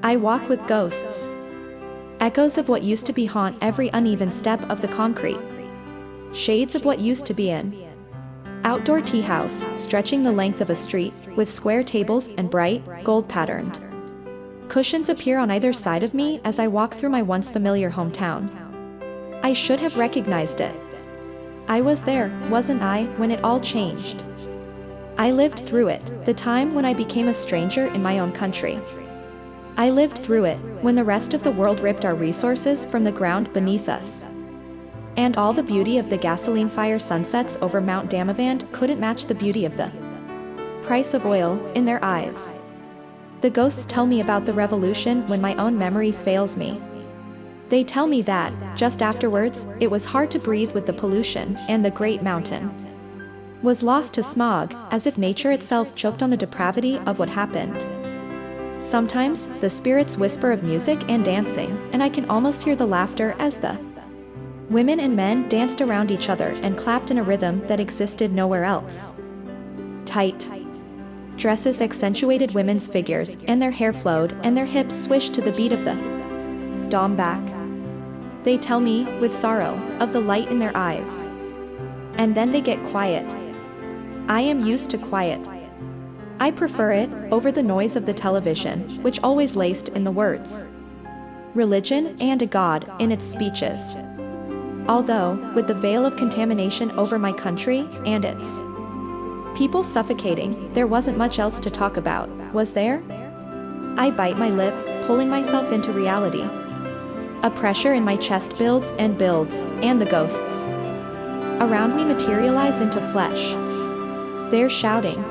I walk with ghosts. Echoes of what used to be haunt every uneven step of the concrete. Shades of what used to be in. Outdoor tea house, stretching the length of a street, with square tables and bright, gold-patterned cushions appear on either side of me as I walk through my once familiar hometown. I should have recognized it. I was there, wasn't I, when it all changed? I lived through it, the time when I became a stranger in my own country. I lived through it, when the rest of the world ripped our resources from the ground beneath us. And all the beauty of the gasoline fire sunsets over Mount Damavand couldn't match the beauty of the price of oil in their eyes. The ghosts tell me about the revolution when my own memory fails me. They tell me that, just afterwards, it was hard to breathe with the pollution, and the great mountain was lost to smog, as if nature itself choked on the depravity of what happened. Sometimes, the spirits whisper of music and dancing, and I can almost hear the laughter as the women and men danced around each other and clapped in a rhythm that existed nowhere else. Tight dresses accentuated women's figures, and their hair flowed, and their hips swished to the beat of the dambak. They tell me, with sorrow, of the light in their eyes. And then they get quiet. I am used to quiet. I prefer it over the noise of the television, which always laced in the words religion and a god in its speeches. Although, with the veil of contamination over my country and its people suffocating, there wasn't much else to talk about, was there? I bite my lip, pulling myself into reality. A pressure in my chest builds, and the ghosts around me materialize into flesh. They're shouting.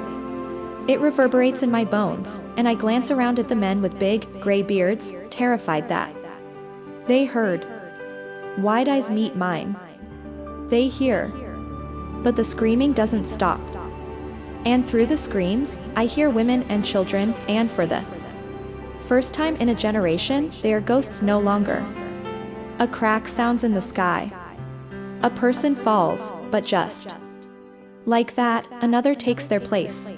It reverberates in my bones, and I glance around at the men with big, gray beards, terrified that they heard. Wide eyes meet mine. They hear. But the screaming doesn't stop. And through the screams, I hear women and children, and for the first time in a generation, they are ghosts no longer. A crack sounds in the sky. A person falls, but just like that, another takes their place.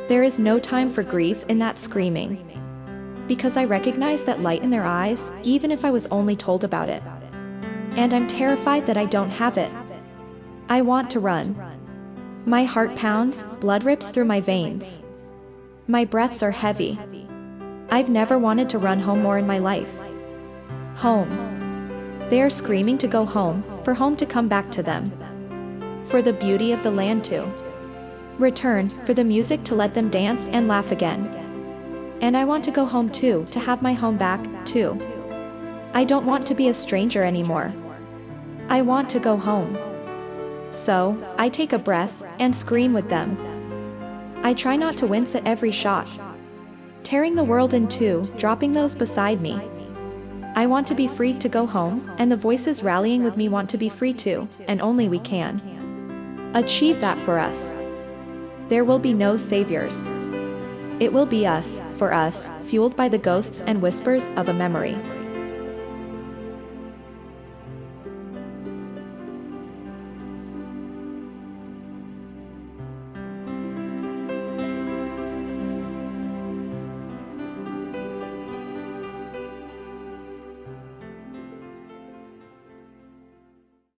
There is no time for grief in that screaming. Because I recognize that light in their eyes, even if I was only told about it. And I'm terrified that I don't have it. I want to run. My heart pounds, blood rips through my veins. My breaths are heavy. I've never wanted to run home more in my life. Home. They are screaming to go home, for home to come back to them. For the beauty of the land to return, for the music to let them dance and laugh again. And I want to go home too, to have my home back, too. I don't want to be a stranger anymore. I want to go home. So, I take a breath, and scream with them. I try not to wince at every shot. Tearing the world in two, dropping those beside me. I want to be free to go home, and the voices rallying with me want to be free too, and only we can achieve that for us. There will be no saviors. It will be us, for us, fueled by the ghosts and whispers of a memory.